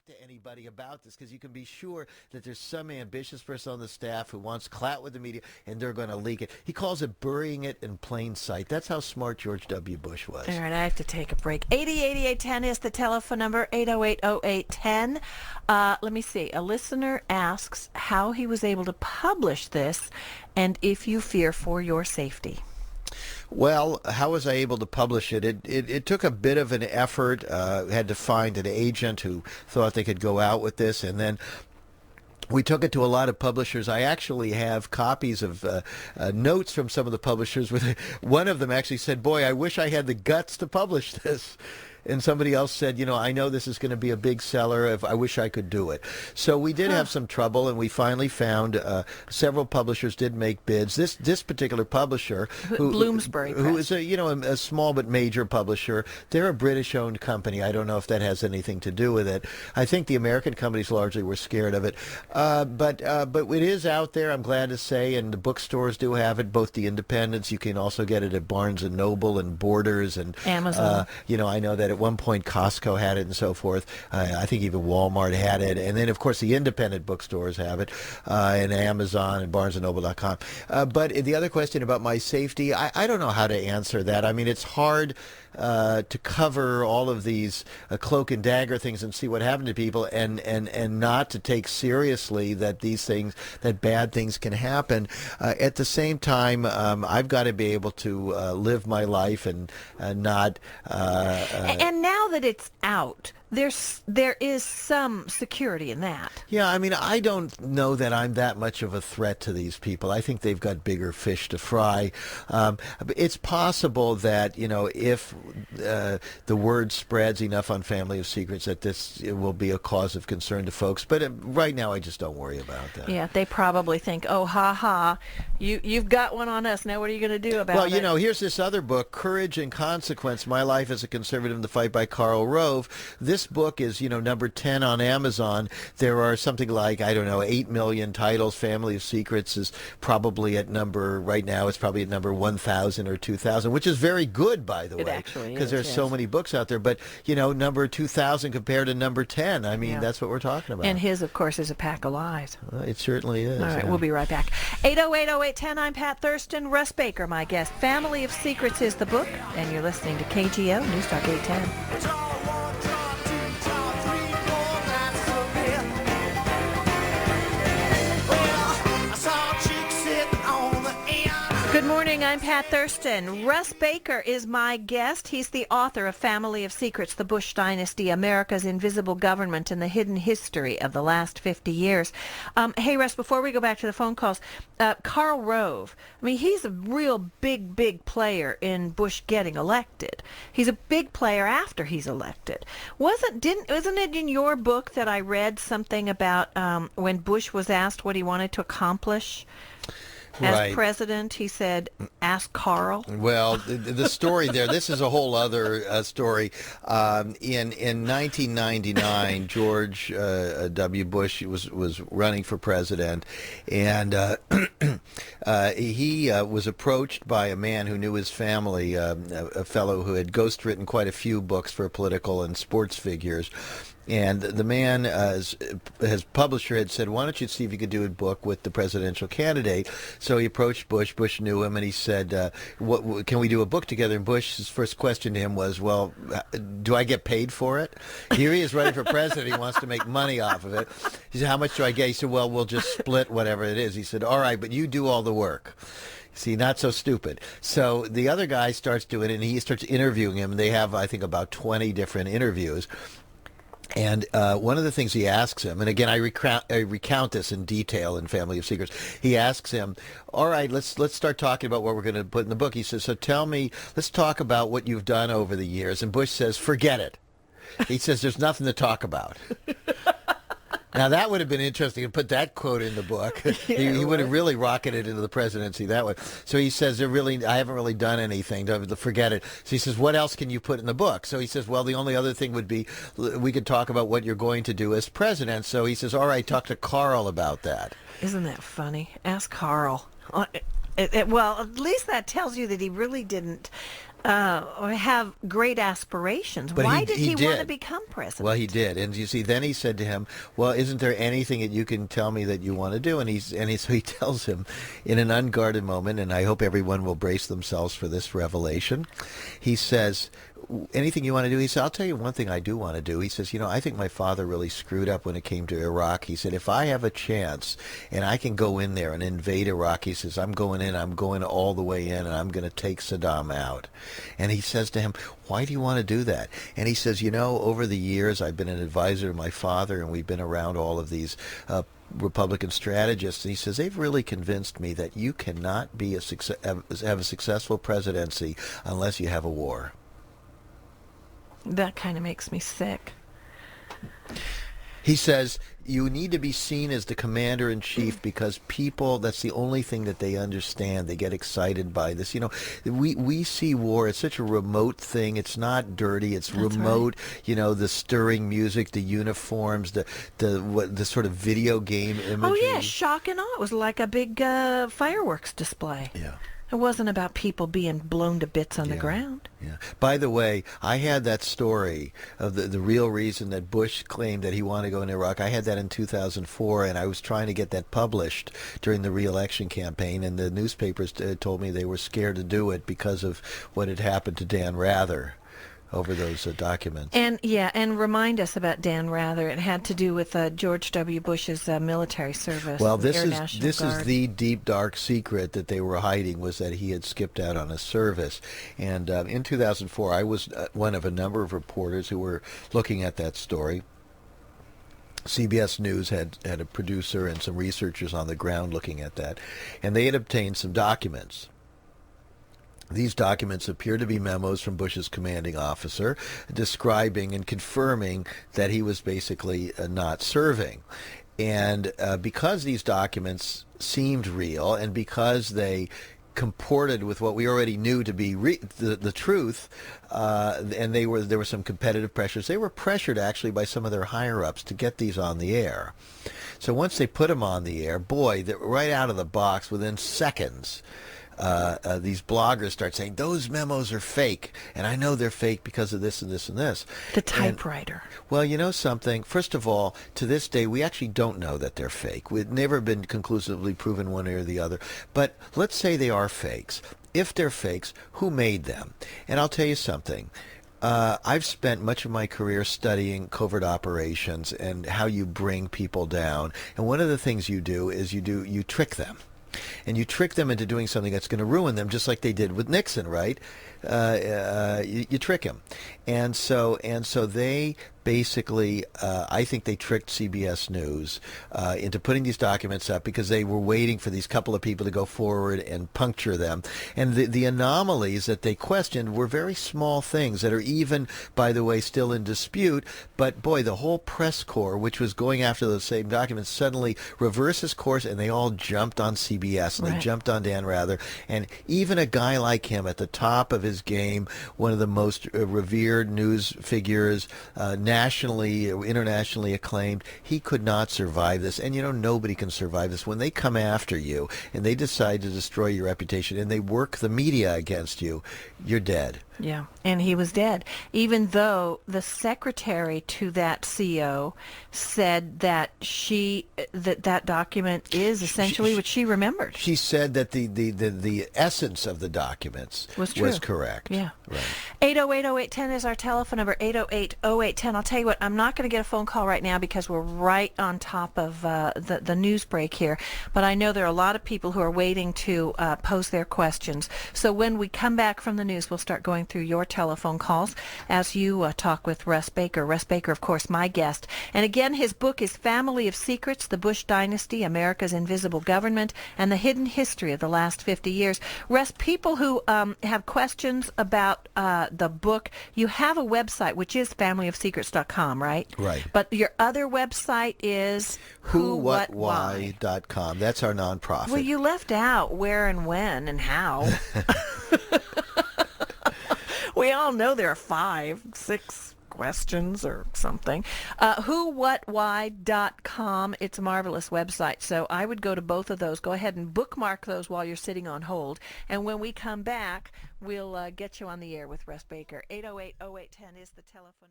to anybody about this, because you can be sure that there's some ambitious person on the staff who wants clout with the media, and they're going to leak it. He calls it burying it in plain sight. That's how smart George W. Bush was. All right, I have to take a break. 808810 is the telephone number, 808-0810. Let me see. A listener asks how he was able to publish this and if you fear for your safety. Well, how was I able to publish it? It took a bit of an effort. Had to find an agent who thought they could go out with this, and then we took it to a lot of publishers. I actually have copies of notes from some of the publishers. One of them actually said, boy, I wish I had the guts to publish this. And somebody else said, I know this is going to be a big seller. I wish I could do it. So we did have some trouble, and we finally found several publishers did make bids. This particular publisher, Bloomsbury who is a small but major publisher, they're a British-owned company. I don't know if that has anything to do with it. I think the American companies largely were scared of it. But it is out there, I'm glad to say, and the bookstores do have it, both the independents. You can also get it at Barnes & Noble and Borders and Amazon. I know that at one point Costco had it and so forth. I think even Walmart had it. And then, of course, the independent bookstores have it, and Amazon and BarnesandNoble.com. But the other question about my safety, I don't know how to answer that. I mean, it's hard to cover all of these cloak and dagger things and see what happened to people, and not to take seriously that that bad things can happen. At the same time, I've got to be able to live my life and not... And now that it's out, there is some security in that. Yeah, I mean, I don't know that I'm that much of a threat to these people. I think they've got bigger fish to fry. It's possible that, if the word spreads enough on Family of Secrets, that it will be a cause of concern to folks. But right now, I just don't worry about that. Yeah, they probably think, oh, ha, you've got one on us. Now what are you going to do about it? Well, here's this other book, Courage and Consequence, My Life as a Conservative in the Fight by Karl Rove. This book is, number 10 on Amazon. There are something like, 8 million titles. Family of Secrets is probably right now, it's probably at number 1,000 or 2,000, which is very good, by the way. Because there's so many books out there. But, number 2,000 compared to number 10, that's what we're talking about. And his, of course, is a pack of lies. It certainly is. All right, we'll be right back. 808-0810, I'm Pat Thurston. Russ Baker, my guest. Family of Secrets is the book, and you're listening to KGO, News Talk 810. Good morning, I'm Pat Thurston. Russ Baker is my guest. He's the author of Family of Secrets, The Bush Dynasty, America's Invisible Government and the Hidden History of the Last 50 Years. Hey, Russ, before we go back to the phone calls, Karl Rove, he's a real big player in Bush getting elected. He's a big player after he's elected. Wasn't it in your book that I read something about when Bush was asked what he wanted to accomplish as president, he said, ask Karl? Well, the story there, this is a whole other story. In 1999, George W. Bush was running for president, and he was approached by a man who knew his family, a fellow who had ghostwritten quite a few books for political and sports figures. And the man, his publisher had said, why don't you see if you could do a book with the presidential candidate? So he approached Bush. Bush knew him, and he said, "What can we do a book together?" And Bush's first question to him was, well, do I get paid for it? Here he is running for president. He wants to make money off of it. He said, how much do I get? He said, well, we'll just split whatever it is. He said, all right, but you do all the work. See, not so stupid. So the other guy starts doing it, and he starts interviewing him. They have, I think, about 20 different interviews. And one of the things he asks him, and again, I recount this in detail in Family of Secrets. He asks him, all right, let's start talking about what we're going to put in the book. He says, so tell me, let's talk about what you've done over the years. And Bush says, forget it. He says, there's nothing to talk about. Now, that would have been interesting to put that quote in the book. He would have really rocketed into the presidency that way. So he says, I haven't really done anything. Forget it. So he says, what else can you put in the book? So he says, well, the only other thing would be we could talk about what you're going to do as president. So he says, all right, talk to Karl about that. Isn't that funny? Ask Karl. Well, at least that tells you that he really didn't have great aspirations. But Why did he he want to did. become president? Well, he did, and you see, then he said to him, "Well, isn't there anything that you can tell me that you want to do?" So he tells him, in an unguarded moment, and I hope everyone will brace themselves for this revelation. He says, "Anything you want to do?" He said, "I'll tell you one thing I do want to do." He says, I think my father really screwed up when it came to Iraq." He said, "If I have a chance and I can go in there and invade Iraq," he says, "I'm going in. I'm going all the way in, and I'm going to take Saddam out." And he says to him, "Why do you want to do that?" And he says, "Over the years, I've been an advisor to my father, and we've been around all of these Republican strategists." And he says, "They've really convinced me that you cannot be have a successful presidency unless you have a war." That kind of makes me sick. He says, "You need to be seen as the commander-in-chief because people, that's the only thing that they understand. They get excited by this. We see war as such a remote thing. It's not dirty. It's That's remote. The stirring music, the uniforms, the sort of video game imagery." Oh, yeah, shock and awe. It was like a big fireworks display. Yeah. It wasn't about people being blown to bits on the ground. Yeah. By the way, I had that story of the real reason that Bush claimed that he wanted to go in Iraq. I had that in 2004, and I was trying to get that published during the re-election campaign, and the newspapers told me they were scared to do it because of what had happened to Dan Rather over those documents. And remind us about Dan Rather. It had to do with George W. Bush's military service. Well, the this Air is National Guard. the deep dark secret that they were hiding, was that he had skipped out on a service. And in 2004, I was one of a number of reporters who were looking at that story. CBS News had a producer and some researchers on the ground looking at that, and they had obtained some documents. These documents appear to be memos from Bush's commanding officer describing and confirming that he was basically not serving. And because these documents seemed real, and because they comported with what we already knew to be the truth, and there were some competitive pressures. They were pressured actually by some of their higher-ups to get these on the air. So once they put them on the air, boy, right out of the box, within seconds, these bloggers start saying, "Those memos are fake, and I know they're fake because of this and this and this." The typewriter. Well, you know something? First of all, to this day, we actually don't know that they're fake. We've never been conclusively proven one way or the other. But let's say they are fakes. If they're fakes, who made them? And I'll tell you something. I've spent much of my career studying covert operations and how you bring people down. And one of the things you do is you trick them. And you trick them into doing something that's going to ruin them, just like they did with Nixon, right? You trick him. And so they basically, I think they tricked CBS News into putting these documents up because they were waiting for these couple of people to go forward and puncture them. And the anomalies that they questioned were very small things that are even, by the way, still in dispute. But boy, the whole press corps, which was going after those same documents, suddenly reverses course, and they all jumped on CBS, and they jumped on Dan Rather. And even a guy like him at the top of his game, one of the most revered news figures, nationally or internationally acclaimed, he could not survive this. And nobody can survive this. When they come after you and they decide to destroy your reputation and they work the media against you, you're dead. Yeah, and he was dead, even though the secretary to that CO said that that document is essentially what she remembered. She said that the essence of the documents was correct. Yeah. Right. 808-0810 is our telephone number, 808-0810. I'll tell you what, I'm not going to get a phone call right now because we're right on top of the news break here, but I know there are a lot of people who are waiting to pose their questions. So when we come back from the news, we'll start going through your telephone calls as you talk with Russ Baker. Russ Baker, of course, my guest. And again, his book is Family of Secrets, The Bush Dynasty, America's Invisible Government, and the Hidden History of the Last 50 Years. Russ, people who have questions about the book, you have a website, which is familyofsecrets.com, right? Right. But your other website is whowhatwhy.com. That's our nonprofit. Well, you left out where and when and how. We all know there are 5, 6 questions or something. Whowhatwhy.com. It's a marvelous website. So I would go to both of those. Go ahead and bookmark those while you're sitting on hold. And when we come back, we'll get you on the air with Russ Baker. 808-0810 is the telephone number.